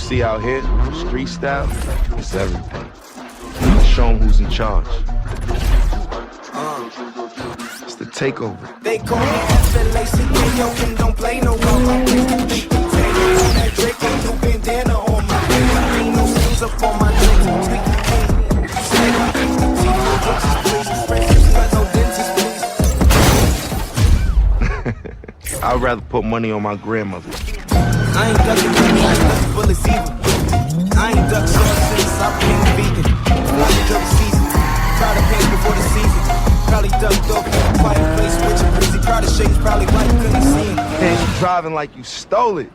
see out here, street style, it's everything. Let's show 'em who's in charge. It's the takeover. They call me FLACKO and don't play no more. That Drake and you bandana on my head. Ain't no strings up on my drink. I'd rather put money on my grandmother. I ain't ducking money, I ain't ducking bullets either. I ain't ducked short since I became a vegan. Probably ducked season, try to paint before the season. Probably ducked off in a quiet place with your breezy. Probably shades, probably white, couldn't see him. And you driving like you stole it.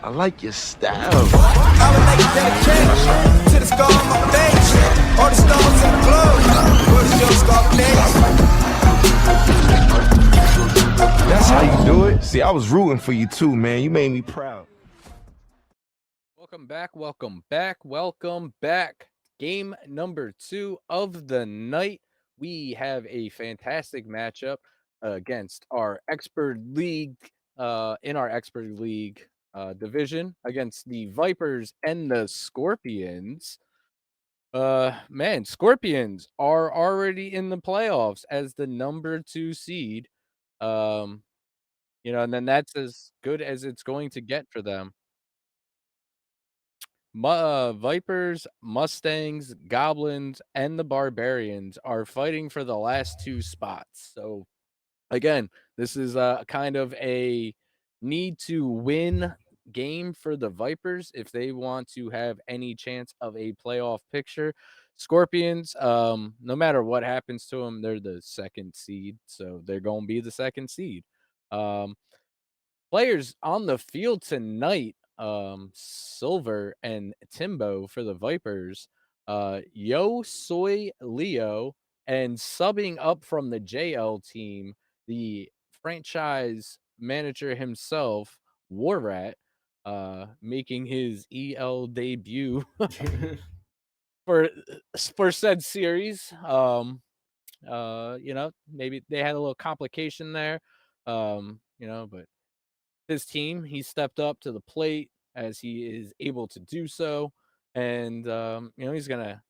I like your style. I would like to dedicate to the scar on my face. All the stars in the globe. Where is your Scarface? That's how you do it. See, I was rooting for you too, man. You made me proud. Welcome back. Game number 2 of the night. We have a fantastic matchup against our expert league, in our expert league division, against the Vipers and the Scorpions. Man, Scorpions are already in the playoffs as the number 2 seed. And then that's as good as it's going to get for them. Vipers, Mustangs, Goblins, and the Barbarians are fighting for the last 2 spots. So, again, this is kind of a need to win game for the Vipers if they want to have any chance of a playoff picture. Scorpions, no matter what happens to them, they're the 2nd seed, so they're going to be the 2nd seed. Players on the field tonight, Silver and Timbo for the Vipers, Yo Soy Leo, and subbing up from the JL team, the franchise manager himself, Warrat, making his EL debut for said series. Maybe they had a little complication there, but his team, he stepped up to the plate as he is able to do so. And, he's going to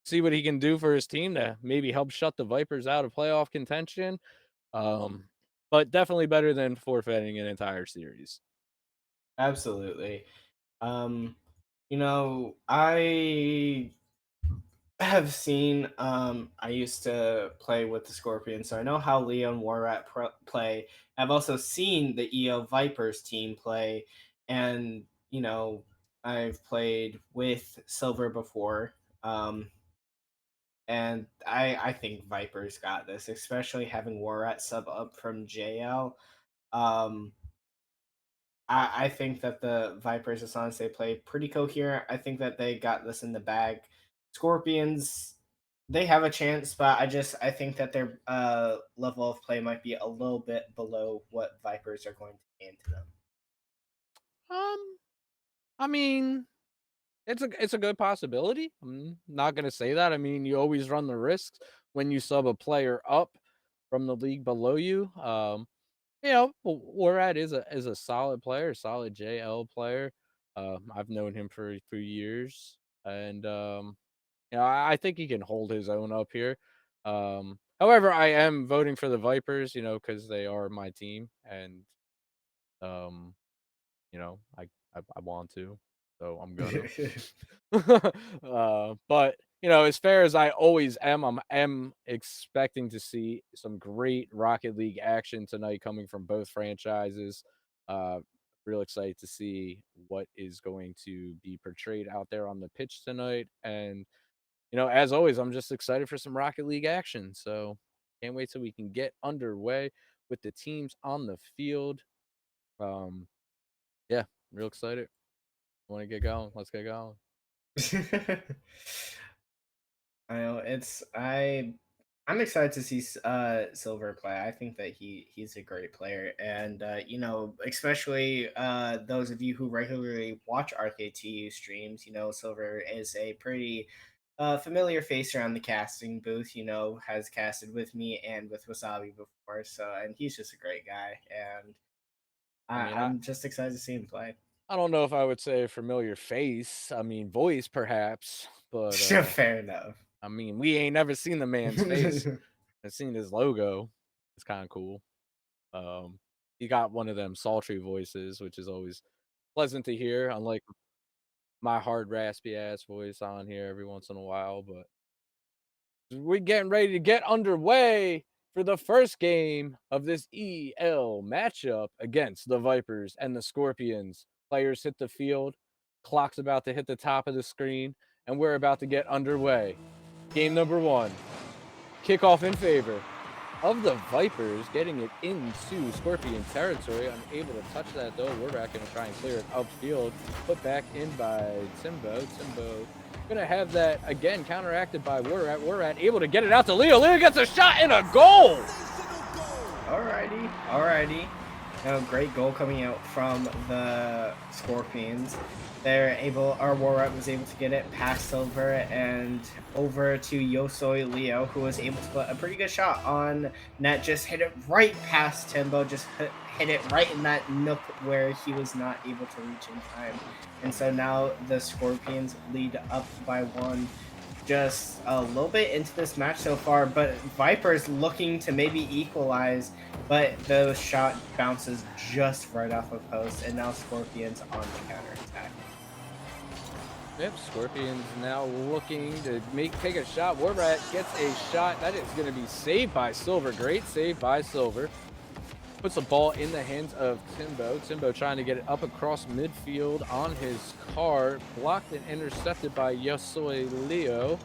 see what he can do for his team to maybe help shut the Vipers out of playoff contention. But definitely better than forfeiting an entire series. Absolutely. I have seen, I used to play with the Scorpions, so I know how Leo and Warrat play. I've also seen the EO Vipers team play, and, I've played with Silver before. And I think Vipers got this, especially having Warrat sub up from JL. I think that the Vipers, as long as they play pretty coherent, I think that they got this in the bag. Scorpions, they have a chance, but I think that their level of play might be a little bit below what Vipers are going to hand to them. I mean, it's a good possibility. I'm not gonna say that. I mean, you always run the risks when you sub a player up from the league below you. Warrat is a solid player, solid JL player. I've known him for a few years, and I think he can hold his own up here. However, I am voting for the Vipers, because they are my team, and I want to, so I'm gonna. But as fair as I always am, am expecting to see some great Rocket League action tonight coming from both franchises. Real excited to see what is going to be portrayed out there on the pitch tonight. And, as always, I'm just excited for some Rocket League action. So can't wait till we can get underway with the teams on the field. Yeah, real excited. Want to get going? Let's get going. I know I'm excited to see Silver play. I think that he's a great player, and especially those of you who regularly watch RKTU streams, Silver is a pretty familiar face around the casting booth. Has casted with me and with Wasabi before, and he's just a great guy, and I'm just excited to see him play. I don't know if I would say a familiar face. I mean, voice perhaps, but Fair enough. I mean, we ain't never seen the man's face. I've seen his logo. It's kind of cool. Um, he got one of them sultry voices, which is always pleasant to hear, unlike my hard raspy ass voice on here every once in a while. But we're getting ready to get underway for the first game of this EL matchup against the Vipers and the Scorpions. Players hit the field, clock's about to hit the top of the screen, and we're about to get underway. Game number 1. Kickoff in favor of the Vipers, getting it into Scorpion territory. Unable to touch that though. We're back going to try and clear it upfield. Put back in by Timbo. Timbo going to have that again counteracted by We're able to get it out to Leo. Leo gets a shot and a goal. Alrighty. No, great goal coming out from the Scorpions. Our Warrat was able to get it past Silver and over to Yosoi Leo, who was able to put a pretty good shot on net. Just hit it right past Timbo, just hit it right in that nook where he was not able to reach in time. And so now the Scorpions lead up by 1. Just a little bit into this match so far, but Vipers looking to maybe equalize, but the shot bounces just right off of post, and now Scorpions on the counterattack. Yep, Scorpions now looking to take a shot. Warrat gets a shot. That is going to be saved by Silver. Great save by Silver. Puts the ball in the hands of Timbo. Timbo trying to get it up across midfield on his car. Blocked and intercepted by Yosoi Leo.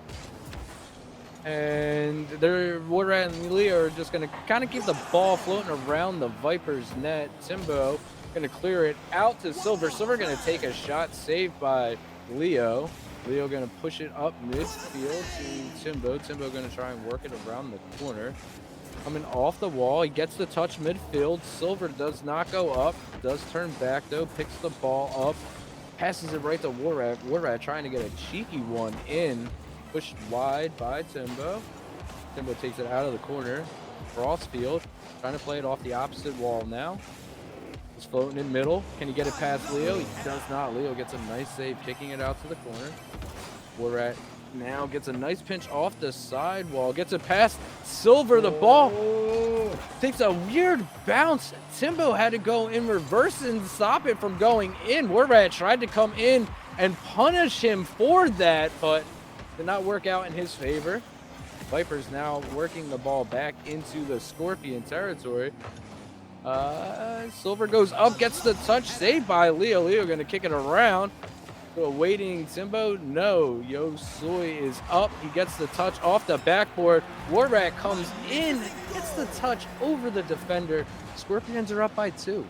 And Warrat and Leo are just going to kind of keep the ball floating around the Vipers net. Timbo going to clear it out to Silver. Silver going to take a shot, saved by Leo. Leo going to push it up midfield to Timbo. Timbo going to try and work it around the corner. Coming off the wall, he gets the touch midfield. Silver does not go up, does turn back though, picks the ball up, passes it right to Warrat. Warrat trying to get a cheeky one in, pushed wide by Timbo. Timbo takes it out of the corner, cross field, trying to play it off the opposite wall now. He's floating in middle. Can he get it past Leo? He does not. Leo gets a nice save, kicking it out to the corner. Warrat now gets a nice pinch off the sidewall, gets it past Silver. The ball takes a weird bounce. Timbo had to go in reverse and stop it from going in. Warrat tried to come in and punish him for that, but did not work out in his favor. Vipers now working the ball back into the Scorpion territory. Silver goes up, gets the touch, saved by Leo. Leo gonna kick it around. Awaiting Timbo. No, Yosoi is up. He gets the touch off the backboard. Warrat comes in, gets the touch over the defender. Scorpions are up by 2.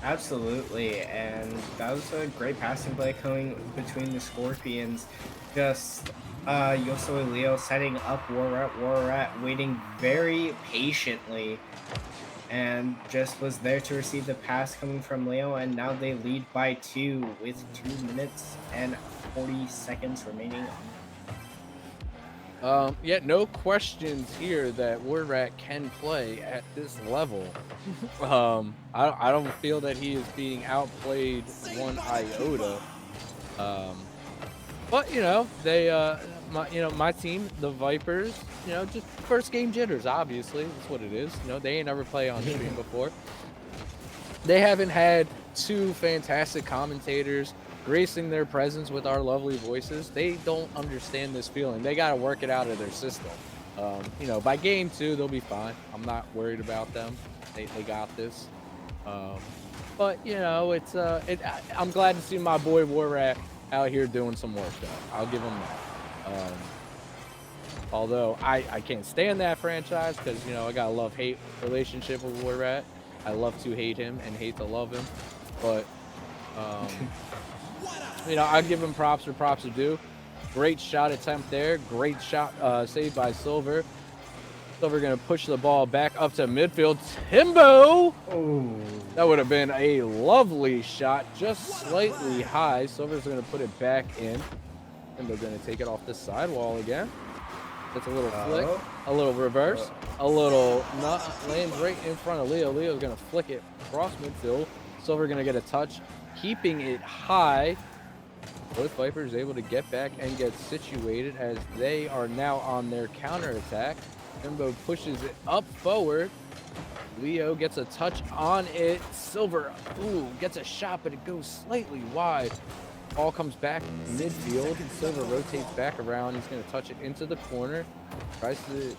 Absolutely, and that was a great passing play coming between the Scorpions. Just Yosoi Leo setting up Warrat waiting very patiently, and just was there to receive the pass coming from Leo, and now they lead by 2 with 2 minutes and 40 seconds remaining. Yeah, no questions here that Warrat can play at this level. I don't feel that he is being outplayed one iota. But you know, my team, the Vipers, just first game jitters, obviously. That's what it is. They ain't never played on stream before. They haven't had 2 fantastic commentators gracing their presence with our lovely voices. They don't understand this feeling. They got to work it out of their system. By game 2, they'll be fine. I'm not worried about them. They got this. But I'm glad to see my boy Warrat out here doing some work, though. I'll give him that. Although I can't stand that franchise because, I got a love-hate relationship with Warrat. I love to hate him and hate to love him. But, I'll give him props where props are due. Great shot attempt there. Great shot saved by Silver. Silver going to push the ball back up to midfield. Timbo! Oh. That would have been a lovely shot, just slightly high. Silver's going to put it back in. Timbo going to take it off the sidewall again. That's a little flick, a little reverse, a little nut, lands right in front of Leo. Leo's going to flick it across midfield. Silver gonna get a touch, keeping it high. Both Vipers able to get back and get situated as they are now on their counterattack. Timbo pushes it up forward. Leo gets a touch on it. Silver, gets a shot, but it goes slightly wide. Ball comes back midfield. Silver rotates back around. He's going to touch it into the corner.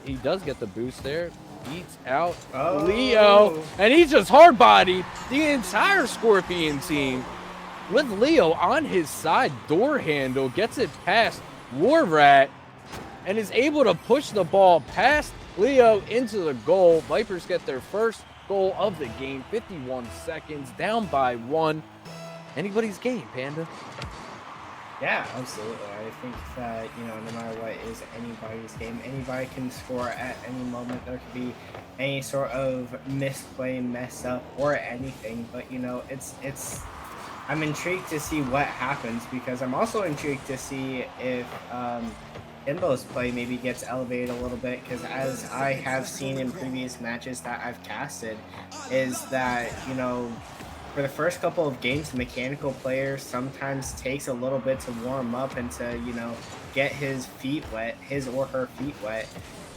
He does get the boost there. Beats out Leo, and he just hard-bodied the entire Scorpion team. With Leo on his side, door handle, gets it past War Rat, and is able to push the ball past Leo into the goal. Vipers get their first goal of the game, 51 seconds, down by 1. Anybody's game, Panda. Yeah, absolutely. I think that, no matter what is anybody's game, anybody can score at any moment. There could be any sort of misplay, mess up, or anything. But, I'm intrigued to see what happens, because I'm also intrigued to see if Imbo's play maybe gets elevated a little bit, because as I have seen in previous matches that I've casted, is that, for the first couple of games, the mechanical player sometimes takes a little bit to warm up and to, get his or her feet wet,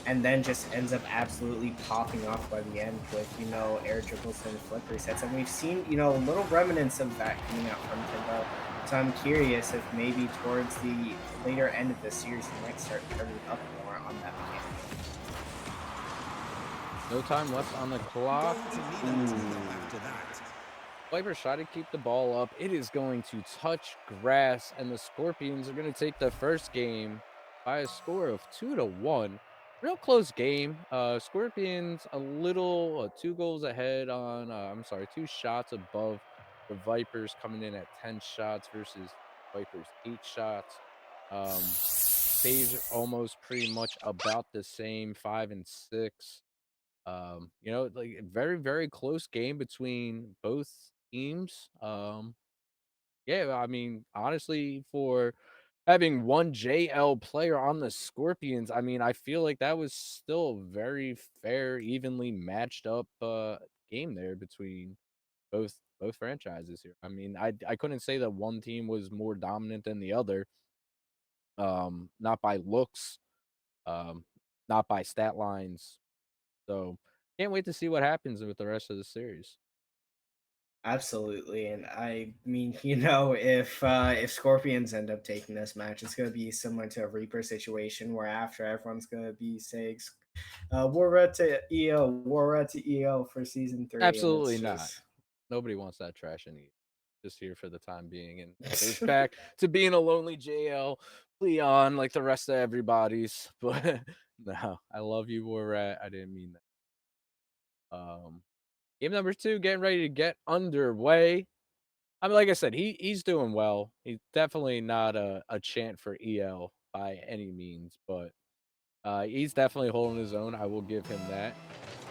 and then just ends up absolutely popping off by the end with, air dribbles and flip resets. And we've seen, little remnants of that coming out from Timbo. So I'm curious if maybe towards the later end of the series, he might start turning up more on that mechanic. No time left on the clock. Vipers try to keep the ball up. It is going to touch grass, and the Scorpions are going to take the first game by a score of 2-1. Real close game. Scorpions a little 2 goals ahead on, 2 shots above the Vipers, coming in at 10 shots versus Vipers 8 shots. Saves almost pretty much about the same, 5 and 6. Like very, very close game between both teams. Honestly, for having one JL player on the Scorpions, I feel like that was still a very fair, evenly matched up game there between both franchises here. I couldn't say that one team was more dominant than the other. Not by looks, not by stat lines. So can't wait to see what happens with the rest of the series. Absolutely, and if Scorpions end up taking this match, it's going to be similar to a Reaper situation where after everyone's going to be saying, War Red to EO for season 3. Absolutely not. Nobody wants that trash in just here for the time being, and goes back to being a lonely JL Leon like the rest of everybody's. But no, I love you, War Rat. I didn't mean that. Game number 2 getting ready to get underway. Like I said, he's doing well. He's definitely not a chant for EL by any means, but he's definitely holding his own. I will give him that.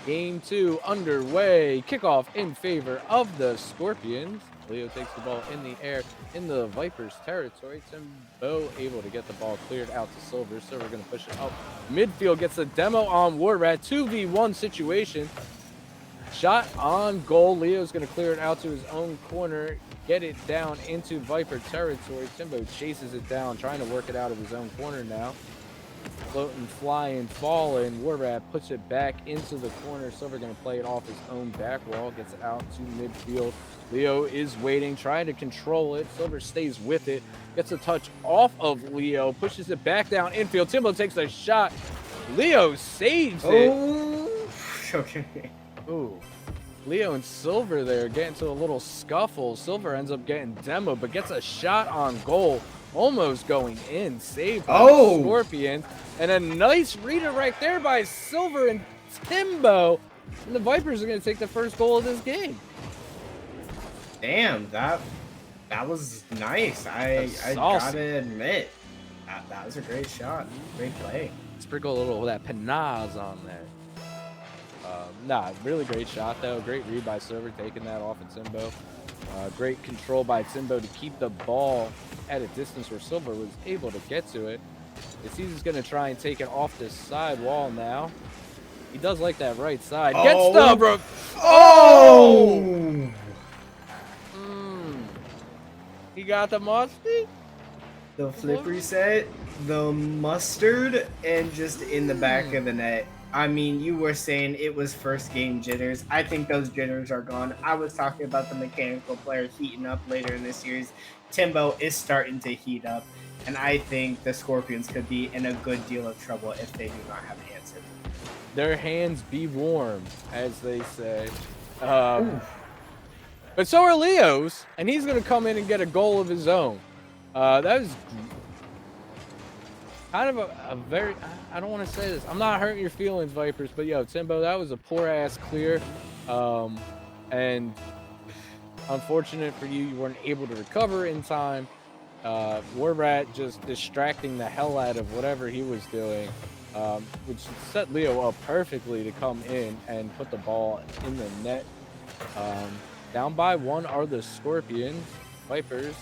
Game 2 underway. Kickoff in favor of the Scorpions. Leo takes the ball in the air in the Vipers territory. Timbo able to get the ball cleared out to Silver. Silver going to push it up midfield. Gets the demo on Warrat. 2v1 situation. Shot on goal. Leo's going to clear it out to his own corner. Get it down into Viper territory. Timbo chases it down, trying to work it out of his own corner now. Floating, flying, falling. Warrat puts it back into the corner. Silver going to play it off his own back wall. Gets it out to midfield. Leo is waiting, trying to control it. Silver stays with it. Gets a touch off of Leo. Pushes it back down infield. Timbo takes a shot. Leo saves it. Okay. Ooh. Leo and Silver there get into a little scuffle. Silver ends up getting demoed, but gets a shot on goal. Almost going in. Saved by the Scorpion. And a nice reader right there by Silver and Timbo. And the Vipers are going to take the first goal of this game. Damn, that was nice. I gotta admit, that was a great shot. Great play. Sprinkle a little of that panache on there. Really great shot, though. Great read by Silver, taking that off of Timbo. Great control by Timbo to keep the ball at a distance where Silver was able to get to it. He's going to try and take it off this side wall now. He does like that right side. Gets the... He got the musty. The flip reset, the mustard, and just in the back of the net. I mean, you were saying it was first game jitters. I think those jitters are gone. I was talking about the mechanical player heating up later in the series. Timbo is starting to heat up, and I think the Scorpions could be in a good deal of trouble if they do not have an answer. Their hands be warm, as they say. But so are Leo's, and he's going to come in and get a goal of his own. That was kind of a very, I don't want to say this. I'm not hurting your feelings, Vipers, but yo, Timbo, that was a poor ass clear. And unfortunate for you, you weren't able to recover in time. Warrat just distracting the hell out of whatever he was doing, which set Leo up perfectly to come in and put the ball in the net. Down by 1 are the Scorpions. Vipers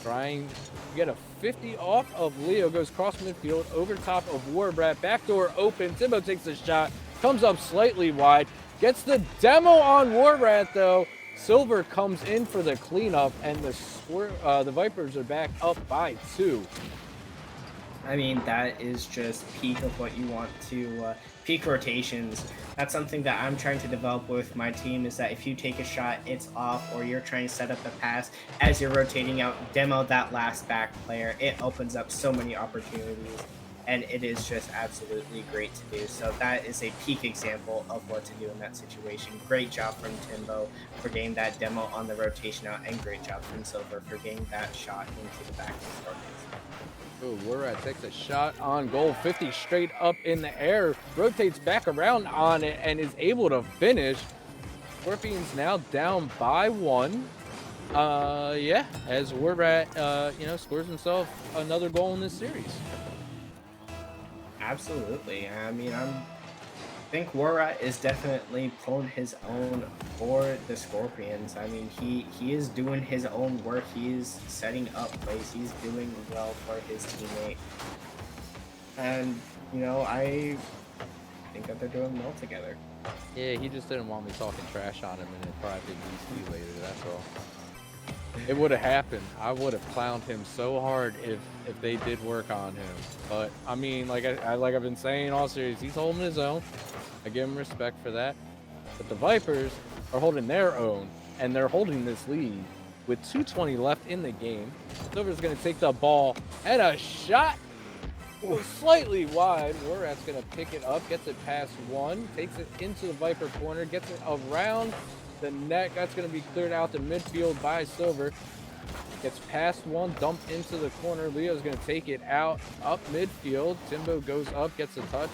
trying to get a 50 off of Leo, goes cross midfield over top of Warbrat, backdoor open. Timbo takes the shot, comes up slightly wide, gets the demo on Warbrat though. Silver comes in for the cleanup, and the Vipers are back up by 2. I mean, that is just peak of what you want to peak rotations. That's something that I'm trying to develop with my team, is that if you take a shot, it's off, or you're trying to set up a pass as you're rotating out, demo that last back player. It opens up so many opportunities, and it is just absolutely great to do. So that is a peak example of what to do in that situation. Great job from Timbo for getting that demo on the rotation out, and great job from Silver for getting that shot into the back of the Scorpions. Ooh, Warrat takes a shot on goal, 50 straight up in the air, rotates back around on it, and is able to finish. Scorpions now down by 1. Yeah, as Warrat, scores himself another goal in this series. Absolutely. I mean, I think Warrat is definitely pulling his own for the Scorpions. I mean, he is doing his own work. He is setting up plays. He's doing well for his teammate. And, I think that they're doing well together. Yeah, he just didn't want me talking trash on him in a private VC later, that's all. It would have happened. I would have clowned him so hard if they did work on him. But I mean, like I've been saying all series, he's holding his own. I give him respect for that. But the Vipers are holding their own, and they're holding this lead with 2:20 left in the game. Silver's gonna take the ball and a shot goes slightly wide. Warrat's gonna pick it up, gets it past 1, takes it into the Viper corner, gets it around the net. That's going to be cleared out to midfield by Silver. Gets past 1, dumped into the corner. Leo's going to take it out up midfield. Timbo goes up, gets a touch,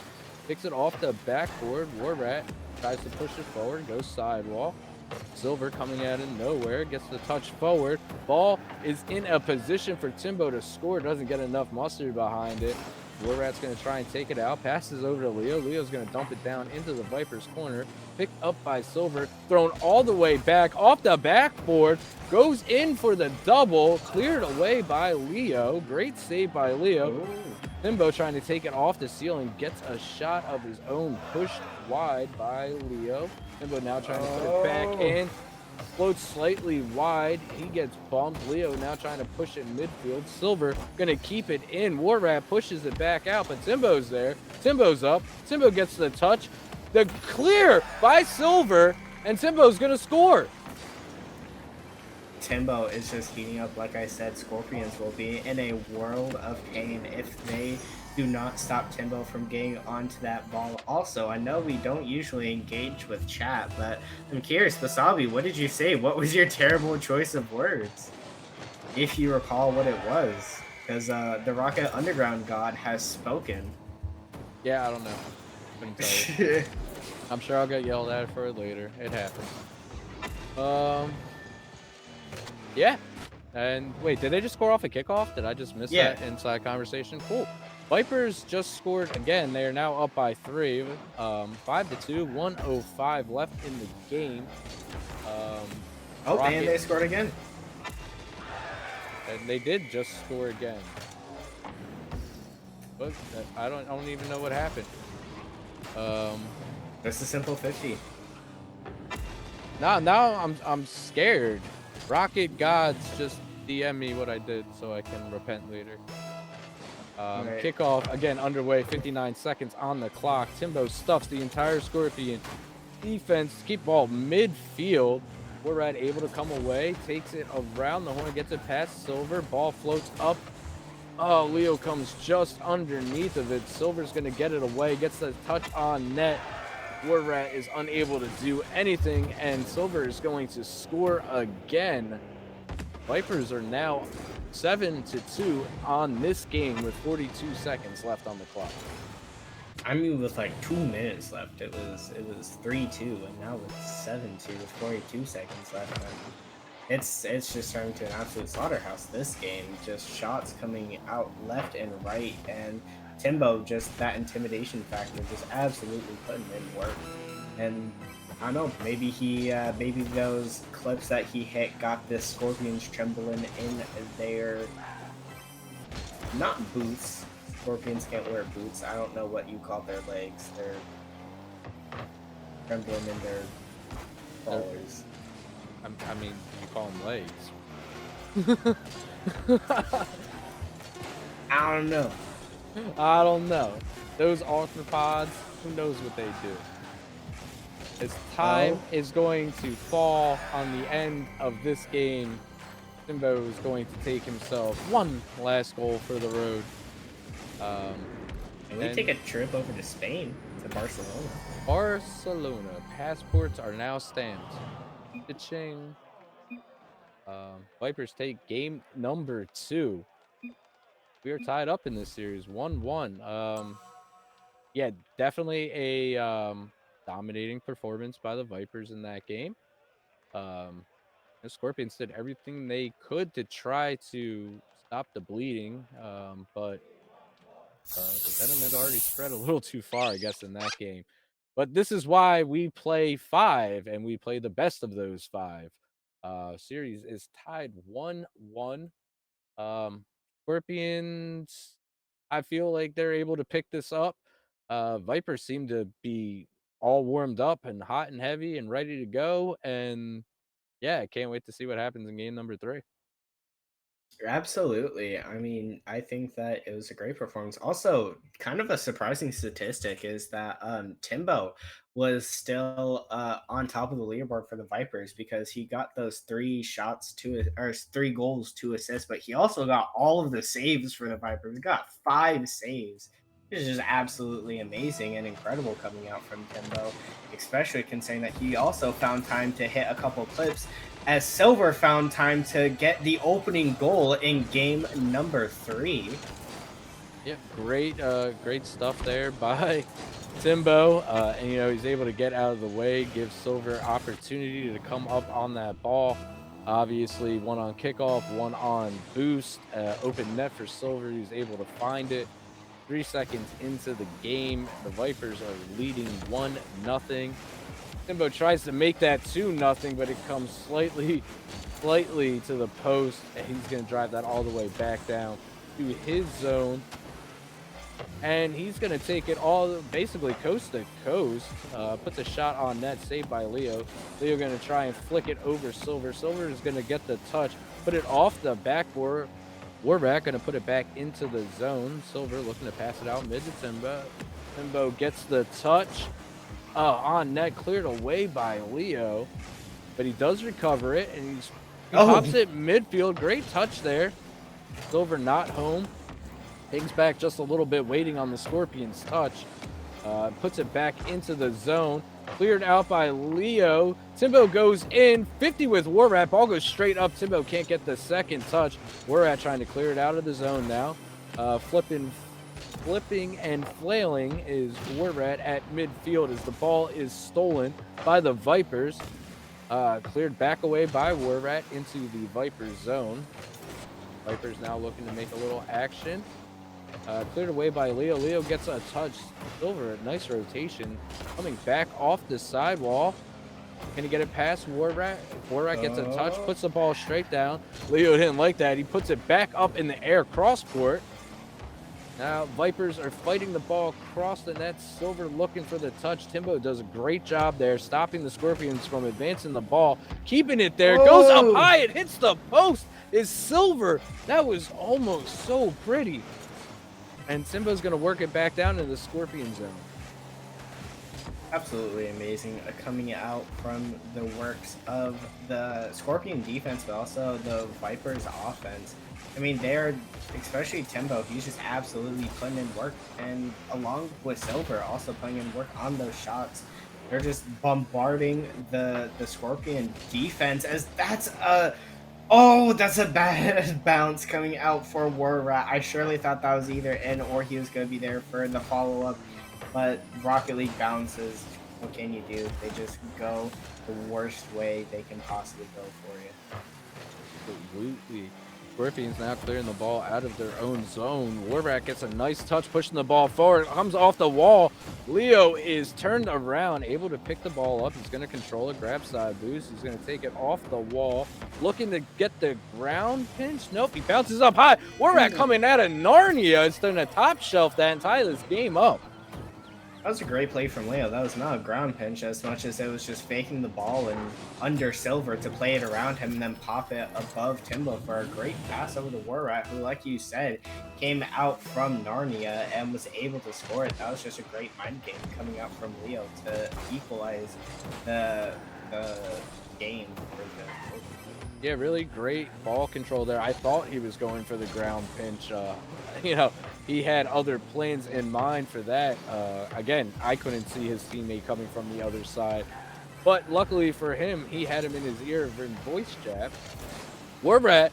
picks it off the backboard. Warrat tries to push it forward, goes sidewalk. Silver coming out of nowhere, gets the touch forward. Ball is in a position for Timbo to score. Doesn't get enough mustard behind it. Warrat's going to try and take it out. Passes over to Leo. Leo's going to dump it down into the Viper's corner. Picked up by Silver. Thrown all the way back off the backboard. Goes in for the double. Cleared away by Leo. Great save by Leo. Ooh. Timbo trying to take it off the ceiling. Gets a shot of his own. Pushed wide by Leo. Timbo now trying to put it back in. Floats slightly wide. He gets bumped. Leo now trying to push it in midfield. Silver gonna keep it in. Warrat pushes it back out, but Timbo's there. Timbo's up. Timbo gets the touch. The clear by Silver, and Timbo's gonna score. Timbo is just heating up. Like I said, Scorpions will be in a world of pain if they do not stop Timbo from getting onto that ball. Also, I know we don't usually engage with chat, but I'm curious, Wasabi, what did you say? What was your terrible choice of words? If you recall what it was, because the Rocket Underground God has spoken. Yeah, I don't know. Couldn't tell you. I'm sure I'll get yelled at for it later. It happens. Yeah. And wait, did they just score off a kickoff? Did I just miss that inside conversation? Cool. Vipers just scored again. They are now up by 3, 5-2, 1:05 left in the game. And they scored again. And they did just score again. But I don't even know what happened. That's a simple 50. Now I'm scared. Rocket Gods just DM me what I did so I can repent later. Right. Kickoff again underway. 59 seconds on the clock. Timbo stuffs the entire Scorpion defense to keep ball midfield. Warrat able to come away, takes it around the horn, gets it past Silver. Ball floats up. Oh, Leo comes just underneath of it. Silver's going to get it away, gets the touch on net. Warrat is unable to do anything, and Silver is going to score again. Vipers are now 7-2 on this game with 42 seconds left on the clock. I mean, with like 2 minutes left, it was 3-2, and now it's 7-2 with 42 seconds left. And it's just turning to an absolute slaughterhouse. This game, just shots coming out left and right, and Timbo, just that intimidation factor, just absolutely putting in work. And I don't know, maybe maybe those clips that he hit got the Scorpions trembling in their, not boots. Scorpions can't wear boots. I don't know what you call their legs. They're trembling in their ballers. I mean, you call them legs. I don't know. I don't know. Those arthropods, who knows what they do. As time is going to fall on the end of this game, Timbo is going to take himself one last goal for the road. Can we take a trip over to Spain, to Barcelona? Barcelona. Passports are now stamped. Cha-ching. Vipers take game number 2. We are tied up in this series, 1-1. Yeah, definitely a dominating performance by the Vipers in that game. The Scorpions did everything they could to try to stop the bleeding, but the venom had already spread a little too far, I guess, in that game. But this is why we play 5, and we play the best of those 5. Series is tied 1-1. Scorpions, I feel like they're able to pick this up. Vipers seem to be all warmed up and hot and heavy and ready to go. And yeah, I can't wait to see what happens in game number 3. Absolutely. I mean, I think that it was a great performance. Also, kind of a surprising statistic is that Timbo was still on top of the leaderboard for the Vipers because he got those 3 shots or 3 goals, 2 assists, but he also got all of the saves for the Vipers. He got 5 saves. It's just absolutely amazing and incredible coming out from Timbo, especially considering that he also found time to hit a couple clips as Silver found time to get the opening goal in game number 3. Yeah, great stuff there by Timbo. And, he's able to get out of the way, give Silver opportunity to come up on that ball. Obviously, one on kickoff, one on boost. Open net for Silver. He's able to find it. 3 seconds into the game, the Vipers are leading 1-0. Timbo tries to make that 2-0, but it comes slightly to the post, and he's going to drive that all the way back down to his zone. And he's going to take it all basically coast to coast. Puts a shot on net, saved by Leo. Leo going to try and flick it over Silver. Silver is going to get the touch, put it off the backboard. Warback going to put it back into the zone. Silver looking to pass it out mid to Timbo. Timbo gets the touch. On net, cleared away by Leo. But he does recover it, and he pops it midfield. Great touch there. Silver not home. Hangs back just a little bit, waiting on the Scorpions' touch. Puts it back into the zone. Cleared out by Leo. Timbo goes in. 50 with Warrat. Ball goes straight up. Timbo can't get the second touch. Warrat trying to clear it out of the zone now. Flipping and flailing is Warrat at midfield as the ball is stolen by the Vipers. Cleared back away by Warrat into the Vipers zone. Vipers now looking to make a little action. Cleared away by Leo. Leo gets a touch. Silver, nice rotation. Coming back off the sidewall. Can he get it past Warrat? Warrat gets a touch, puts the ball straight down. Leo didn't like that. He puts it back up in the air, cross court. Now Vipers are fighting the ball across the net. Silver looking for the touch. Timbo does a great job there, stopping the Scorpions from advancing the ball, keeping it there. Goes up high. It hits the post. Is Silver. That was almost so pretty. And Timbo's going to work it back down in the Scorpion zone. Absolutely amazing coming out from the works of the Scorpion defense, but also the Vipers offense. I mean, they're, especially Timbo, he's just absolutely putting in work, and along with Silver, also putting in work on those shots. They're just bombarding the Scorpion defense, as that's a bad bounce coming out for War Rat. I surely thought that was either in or he was going to be there for the follow-up, but Rocket League bounces, what can you do? They just go the worst way they can possibly go for you. Absolutely. Scorpions now clearing the ball out of their own zone. Warback gets a nice touch, pushing the ball forward. Comes off the wall. Leo is turned around, able to pick the ball up. He's going to control it, grab side boost. He's going to take it off the wall, looking to get the ground pinch. Nope, he bounces up high. Warback coming out of Narnia. It's going to top shelf that and tie this game up. That was a great play from Leo. That was not a ground pinch as much as it was just faking the ball and under Silver to play it around him and then pop it above Timbo for a great pass over to War Rat, who, like you said, came out from Narnia and was able to score it. That was just a great mind game coming out from Leo to equalize the game for the. Yeah, really great ball control there. I thought he was going for the ground pinch. You know, he had other plans in mind for that. Again, I couldn't see his teammate coming from the other side. But luckily for him, he had him in his ear in voice chat. Warbat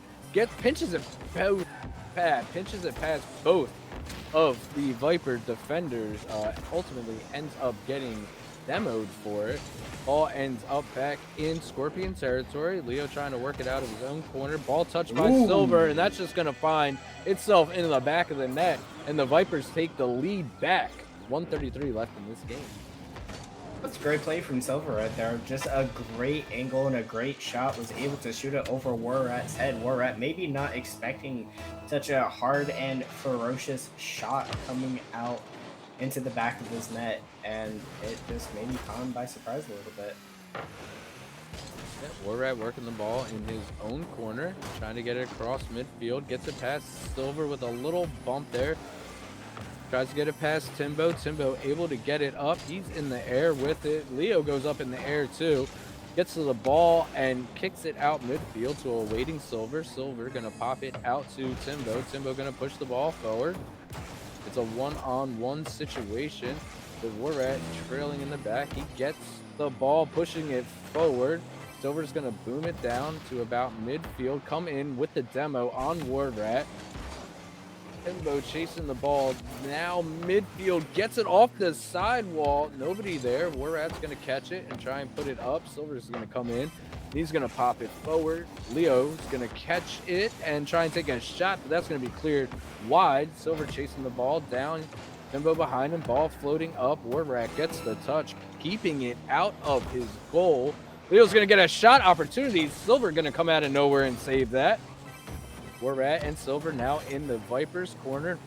pinches it past both of the Viper defenders. Ultimately ends up getting demoed for it. Ball ends up back in Scorpion territory. Leo trying to work it out of his own corner. Ball touched by Silver, and that's just going to find itself into the back of the net. And the Vipers take the lead back. 1:33 left in this game. That's a great play from Silver right there. Just a great angle and a great shot. Was able to shoot it over War Rat's head. War Rat maybe not expecting such a hard and ferocious shot coming out into the back of his net, and it just made me caught him by surprise a little bit. Yeah, War Rat working the ball in his own corner, trying to get it across midfield. Gets it past Silver with a little bump there. Tries to get it past Timbo. Timbo able to get it up. He's in the air with it. Leo goes up in the air too. Gets to the ball and kicks it out midfield to a waiting Silver. Silver gonna pop it out to Timbo. Timbo gonna push the ball forward. It's a one-on-one situation with War Rat trailing in the back. He gets the ball, pushing it forward. Silver's going to boom it down to about midfield. Come in with the demo on War Rat. Timbo chasing the ball. Now midfield gets it off the sidewall. Nobody there. War Rat's going to catch it and try and put it up. Silver's going to come in. He's going to pop it forward. Leo's going to catch it and try and take a shot, but that's going to be cleared wide. Silver chasing the ball down. Timbo behind him. Ball floating up. War Rat gets the touch, keeping it out of his goal. Leo's going to get a shot opportunity. Silver going to come out of nowhere and save that. War Rat and Silver now in the Vipers corner,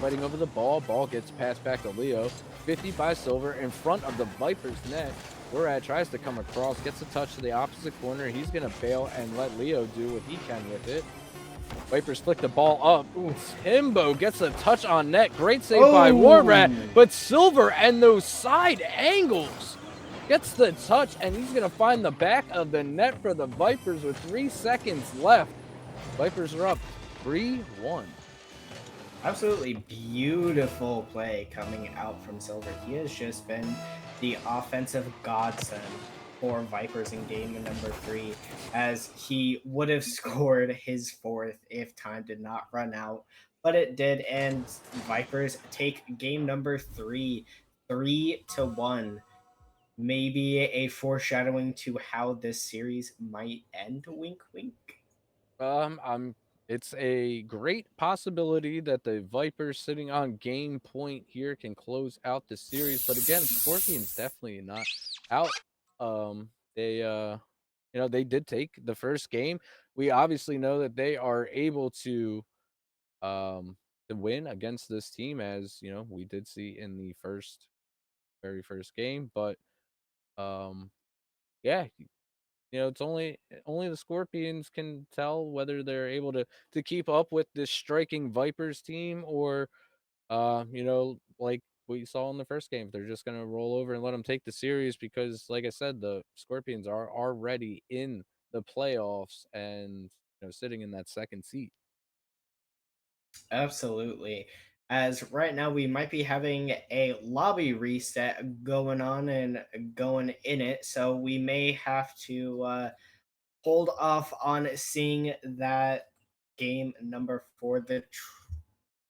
fighting over the ball. Ball gets passed back to Leo. 50 by Silver in front of the Vipers net. War Rat tries to come across, gets a touch to the opposite corner. He's going to bail and let Leo do what he can with it. Vipers flick the ball up. Ooh, Timbo gets a touch on net. Great save by War Rat, but Silver and those side angles gets the touch, and he's going to find the back of the net for the Vipers with 3 seconds left. Vipers are up 3-1. Absolutely beautiful play coming out from Silver. He has just been the offensive godsend for Vipers in game number 3, as he would have scored his 4th if time did not run out, but it did, and Vipers take game number 3, 3-1. Maybe a foreshadowing to how this series might end. Wink, wink. It's a great possibility that the Vipers sitting on game point here can close out the series, but again, Scorpions definitely not out. They they did take the first game. We obviously know that they are able to to win against this team, as you know we did see in the very first game. But um, yeah, it's only the Scorpions can tell whether they're able to keep up with this striking Vipers team, or like we saw in the first game, they're just gonna roll over and let them take the series because, like I said, the Scorpions are already in the playoffs and sitting in that second seat. Absolutely. As right now we might be having a lobby reset going on and going in it, so we may have to hold off on seeing that game number for the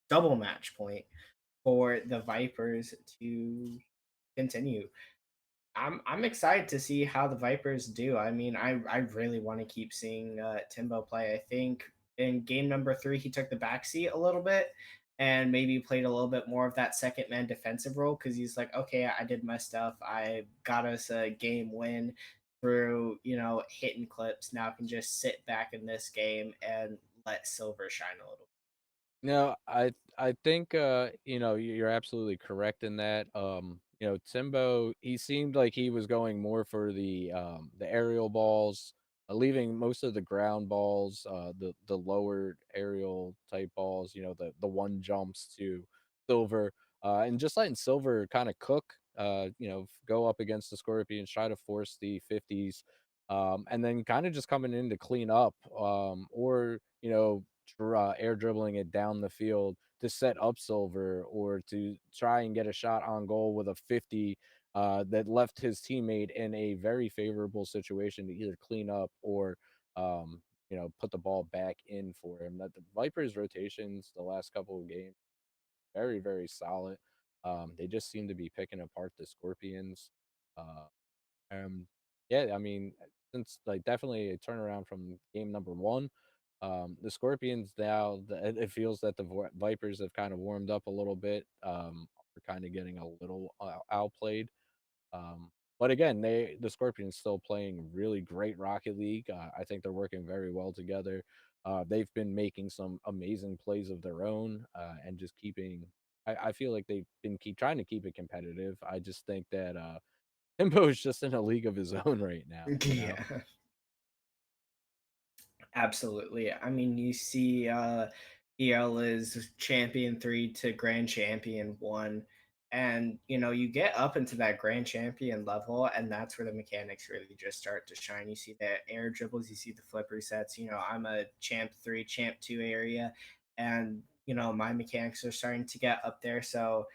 double match point for the Vipers to continue. I'm excited to see how the Vipers do. I mean, I really want to keep seeing Timbo play. I think in game number 3 he took the backseat a little bit and maybe played a little bit more of that second man defensive role because he's like, okay, I did my stuff. I got us a game win through hitting clips. Now I can just sit back in this game and let Silver shine a little. No, I think you're absolutely correct in that. Timbo, he seemed like he was going more for the aerial balls, leaving most of the ground balls, the lower aerial type balls, the one jumps to Silver, and just letting Silver kind of cook, go up against the Scorpions, try to force the 50s, and then kind of just coming in to clean up, or air dribbling it down the field to set up Silver, or to try and get a shot on goal with a 50 that left his teammate in a very favorable situation to either clean up or put the ball back in for him. That the Vipers rotations the last couple of games very, very solid. They just seem to be picking apart the Scorpions. Uh, um, yeah, I mean, since like definitely a turnaround from game number one, the Scorpions now, it feels that the Vipers have kind of warmed up a little bit. Are kind of getting a little outplayed. But again, the Scorpions still playing really great Rocket League. I think they're working very well together. They've been making some amazing plays of their own, and just keeping. I feel like they've been keep trying to keep it competitive. I just think that Himbo is just in a league of his own right now. Yeah. Absolutely. I mean, you see EL is champion 3 to grand champion 1, and you get up into that grand champion level, and that's where the mechanics really just start to shine. You see the air dribbles, you see the flip resets. I'm a champ 3, champ 2 area, and my mechanics are starting to get up there. So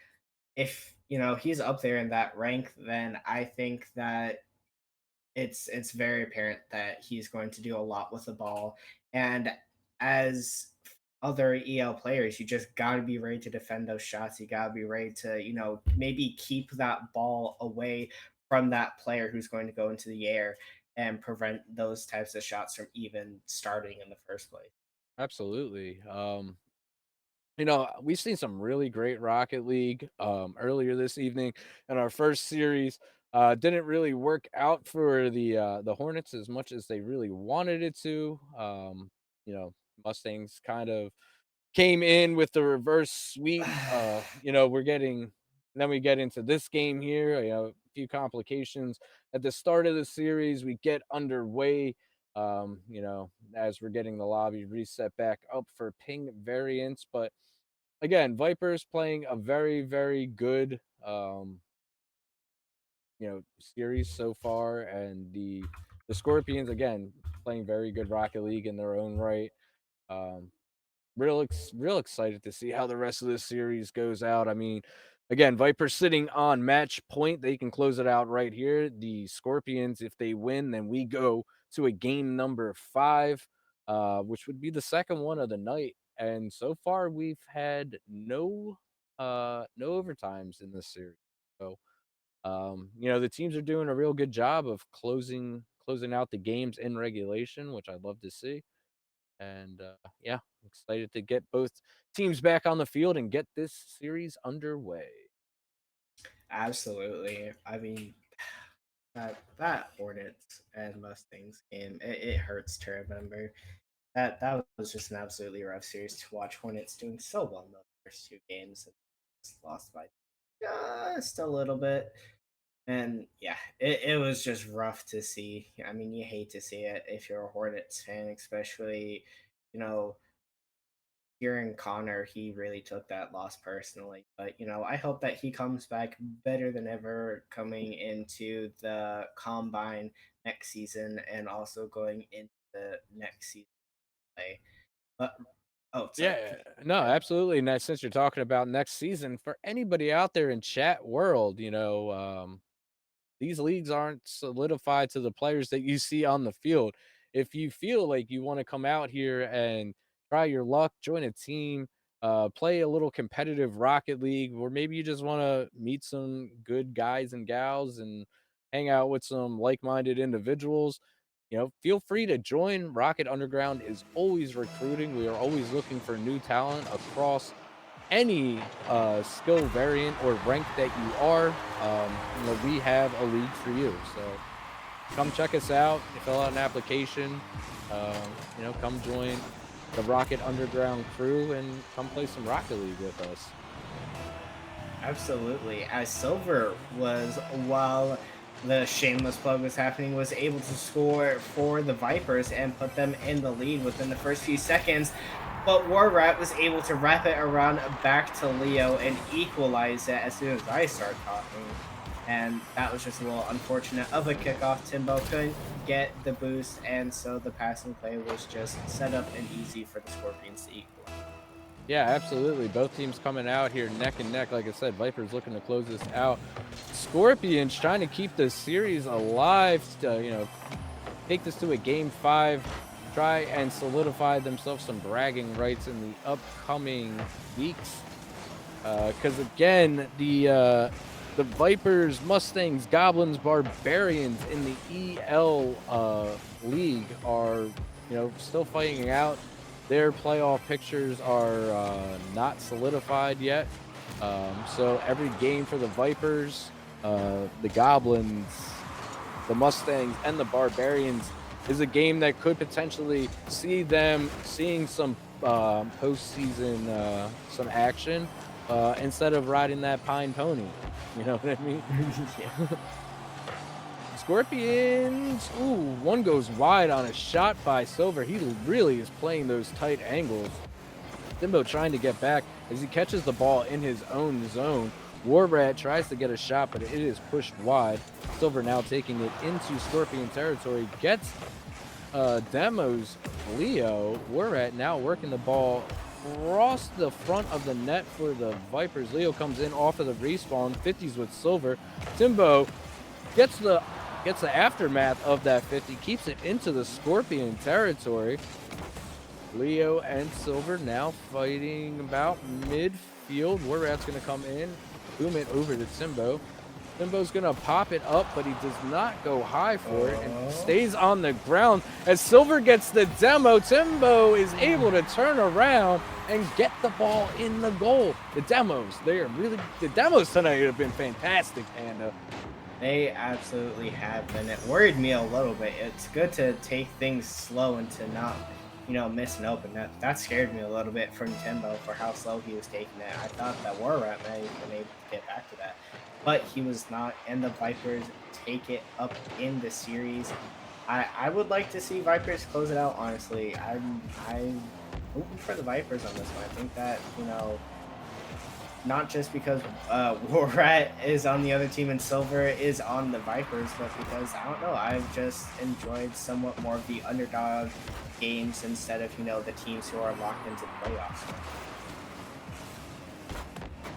if he's up there in that rank, then I think that it's very apparent that he's going to do a lot with the ball. And as other EL players, you just got to be ready to defend those shots. You got to be ready to, maybe keep that ball away from that player who's going to go into the air and prevent those types of shots from even starting in the first place. Absolutely. We've seen some really great Rocket League earlier this evening in our first series. Didn't really work out for the Hornets as much as they really wanted it to. You know, Mustangs kind of came in with the reverse sweep. We're getting then we get into this game here. A few complications at the start of the series. We get underway. As we're getting the lobby reset back up for ping variants, but again, Vipers playing a very, very good series so far, and the Scorpions again playing very good Rocket League in their own right. Um, real excited to see how the rest of this series goes out. I mean, again, Vipers sitting on match point, they can close it out right here. The Scorpions, if they win, then we go to a game number 5, which would be the second one of the night. And so far, we've had no overtimes in this series. So, the teams are doing a real good job of closing out the games in regulation, which I'd love to see. And yeah, I'm excited to get both teams back on the field and get this series underway. Absolutely. I mean, that Hornets and Mustangs game, it hurts to remember. That was just an absolutely rough series to watch. Hornets doing so well though. first 2 games and just lost by just a little bit. And yeah, it was just rough to see. I mean, you hate to see it if you're a Hornets fan, especially, you know, hearing Connor, he really took that loss personally. But, I hope that he comes back better than ever coming into the combine next season and also going into the next season play. But, oh, sorry. Yeah, no, absolutely. And since you're talking about next season, for anybody out there in chat world, these leagues aren't solidified to the players that you see on the field. If you feel like you want to come out here and try your luck, join a team, play a little competitive Rocket League, or maybe you just want to meet some good guys and gals and hang out with some like-minded individuals, feel free to join. Rocket Underground is always recruiting. We are always looking for new talent across any skill variant or rank that you are. We have a league for you. So come check us out. Fill out an application. Come join the Rocket Underground crew and come play some Rocket League with us. Absolutely. As Silver was, while the shameless plug was happening, was able to score for the Vipers and put them in the lead within the first few seconds. But War Rat was able to wrap it around back to Leo and equalize it as soon as I started talking. And that was just a little unfortunate of a kickoff. Timbo couldn't get the boost, and so the passing play was just set up and easy for the Scorpions to equalize. Yeah, absolutely. Both teams coming out here neck and neck. Like I said, Vipers looking to close this out. Scorpions trying to keep the series alive, to, take this to a game 5, try and solidify themselves some bragging rights in the upcoming weeks. Because again, the Vipers, Mustangs, Goblins, Barbarians in the EL league are, still fighting out. Their playoff pictures are not solidified yet. So every game for the Vipers, the Goblins, the Mustangs, and the Barbarians is a game that could potentially see them seeing some postseason, some action, instead of riding that pine pony. You know what I mean? Yeah. Scorpions, one goes wide on a shot by Silver. He really is playing those tight angles. Timbo trying to get back as he catches the ball in his own zone. War Rat tries to get a shot, but it is pushed wide. Silver now taking it into Scorpion territory. Gets Demos Leo. War Rat now working the ball across the front of the net for the Vipers. Leo comes in off of the respawn. 50s with Silver. Timbo gets the aftermath of that 50, keeps it into the Scorpion territory. Leo and Silver now fighting about midfield. War Rat's going to come in, boom it over to Timbo. Timbo's going to pop it up, but he does not go high for it and stays on the ground. As Silver gets the demo, Timbo is able to turn around and get the ball in the goal. The demos tonight have been fantastic, Panda. They absolutely have been. It worried me a little bit. It's good to take things slow and to not, miss an open net. That scared me a little bit from Timbo for how slow he was taking it. I thought that War Rat may have been able to get back to that, but he was not, and the Vipers take it up in the series. I would like to see Vipers close it out, honestly. I'm hoping for the Vipers on this one. I think that, not just because War Rat is on the other team and Silver is on the Vipers, but because, I don't know, I've just enjoyed somewhat more of the underdog games instead of, the teams who are locked into the playoffs.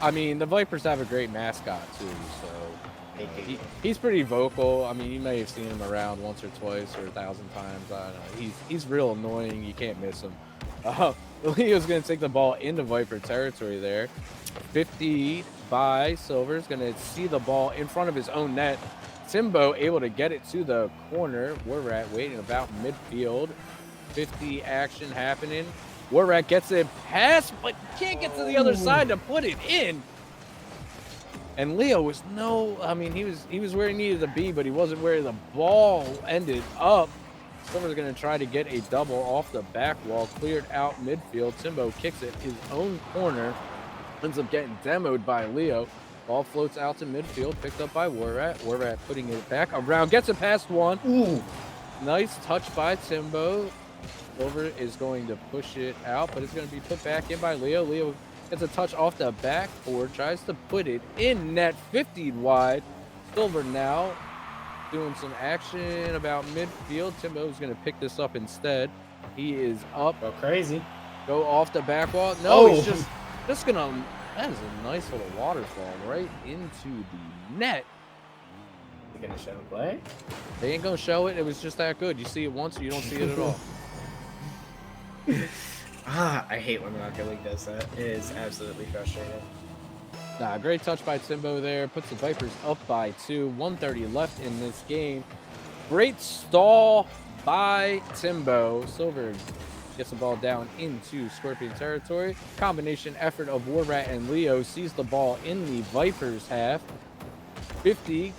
I mean, the Vipers have a great mascot, too, so he's pretty vocal. I mean, you may have seen him around once or twice or 1,000 times. I don't know. He's real annoying. You can't miss him. Leo's going to take the ball into Viper territory there. 50 by Silver's going to see the ball in front of his own net. Timbo able to get it to the corner. War Rat waiting about midfield. 50 action happening. War Rat gets it past, but can't get to the other side to put it in. And Leo was he was where he needed to be, but he wasn't where the ball ended up. Silver's going to try to get a double off the back wall, cleared out midfield. Timbo kicks it his own corner. ends up getting demoed by Leo. Ball floats out to midfield, picked up by Warrat. Warrat putting it back around, gets it past one. Ooh. Nice touch by Timbo. Silver is going to push it out, but it's going to be put back in by Leo. Leo gets a touch off the backboard, tries to put it in net, 50 wide. Silver now doing some action about midfield. Timbo's going to pick this up instead. He is up. Go crazy. Go off the back wall. No, Oh. he's just going to. That is a nice little waterfall right into the net. You gonna show play? They ain't going to show it. It was just that good. You see it once, or you don't see it at all. I hate when Rocket League does that. It is absolutely frustrating. Nah, great touch by Timbo there. Puts the Vipers up by 2. 1:30 left in this game. Great stall by Timbo. Silver gets the ball down into Scorpion territory. Combination effort of Warrat and Leo sees the ball in the Vipers half. 50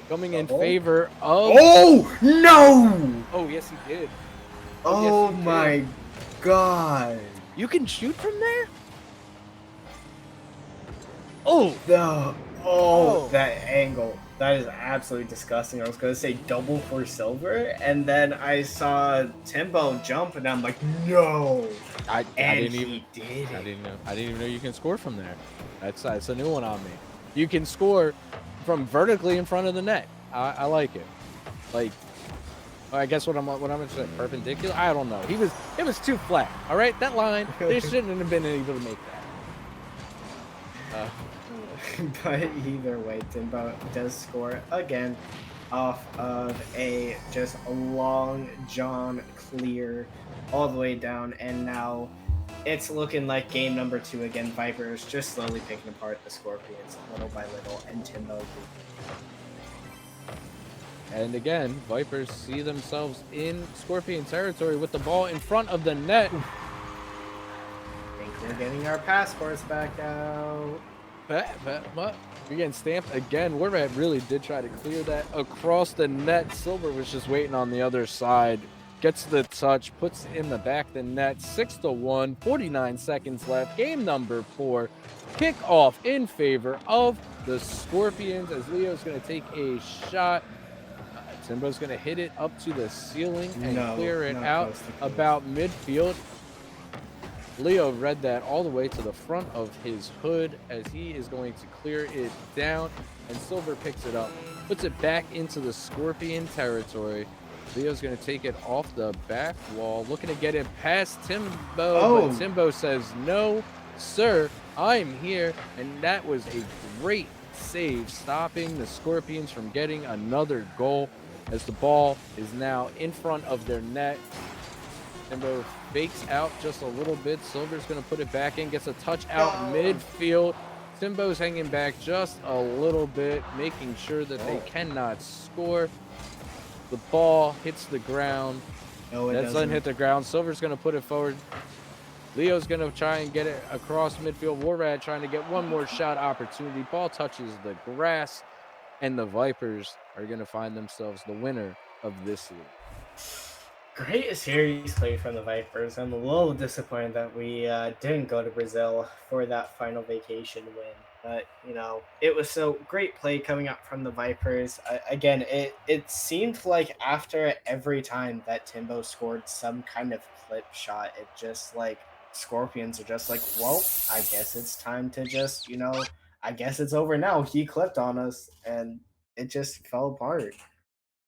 coming in favor of... Oh, no! Oh, yes, he did. Oh, yes, he my did. God. You can shoot from there? Oh! Oh, that angle. That is absolutely disgusting. I was going to say double for Silver, and then I saw Timbo jump, and I'm like, no. I And didn't even... he did I it. didn't even know you can score from there. That's a new one on me. You can score from vertically in front of the net. I like it. Like, I guess what I'm gonna say, perpendicular. I don't know. It was too flat. All right, that line. They shouldn't have been able to make that. But either way, Timbo does score again off of a just a long John clear all the way down, and now it's looking like game number 2 again. Vipers just slowly picking apart the Scorpions little by little, and Timbo. And again, Vipers see themselves in Scorpion territory with the ball in front of the net. I think we're getting our passports back out. What? You're getting stamped again. Warrat really did try to clear that across the net. Silver was just waiting on the other side. Gets the touch, puts it in the back of the net. 6-1, 49 seconds left. Game number 4. Kickoff in favor of the Scorpions as Leo's going to take a shot. Timbo's going to hit it up to the ceiling and clear it out about midfield. Leo read that all the way to the front of his hood as he is going to clear it down, and Silver picks it up, puts it back into the Scorpion territory. Leo's going to take it off the back wall, looking to get it past Timbo, but Timbo says, no, sir, I'm here, and that was a great save, stopping the Scorpions from getting another goal as the ball is now in front of their net. Timbo fakes out just a little bit. Silver's going to put it back in, gets a touch out midfield. Timbo's hanging back just a little bit, making sure that they cannot score. The ball hits the ground. No, it doesn't hit the ground. Silver's going to put it forward. Leo's going to try and get it across midfield. Warrat trying to get one more shot opportunity. Ball touches the grass, and the Vipers are going to find themselves the winner of this league. Great series played from the Vipers. I'm a little disappointed that we didn't go to Brazil for that final vacation win. But, you know, it was so great play coming out from the Vipers. Again, it seemed like after every time that Timbo scored some kind of clip shot, it just like Scorpions are just like, well, I guess it's time to just, you know, I guess it's over now. He clipped on us, and it just fell apart.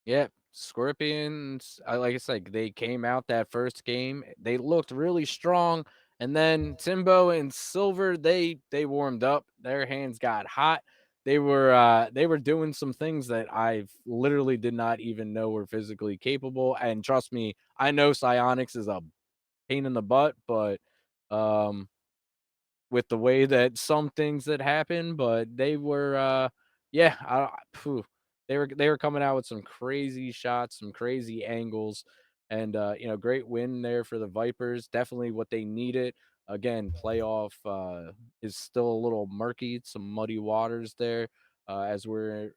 Yeah, Scorpions, like I said, they came out that first game. They looked really strong. And then Timbo and Silver, they warmed up. Their hands got hot. They were doing some things that I literally did not even know were physically capable. And trust me, I know Psionics is a pain in the butt, but with the way that some things that happen, but they were they were coming out with some crazy shots, some crazy angles, and great win there for the Vipers. Definitely what they needed. Again, playoff is still a little murky, some muddy waters there, as we're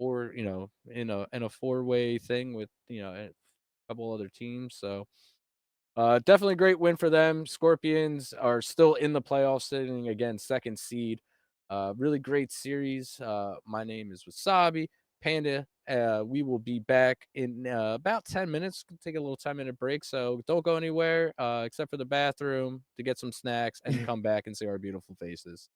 in a four-way thing with a couple other teams. So Definitely a great win for them. Scorpions are still in the playoffs, sitting again second seed. Really great series. My name is Wasabi Panda. We will be back in about 10 minutes. Take a little 10-minute break, so don't go anywhere except for the bathroom to get some snacks and come back and see our beautiful faces.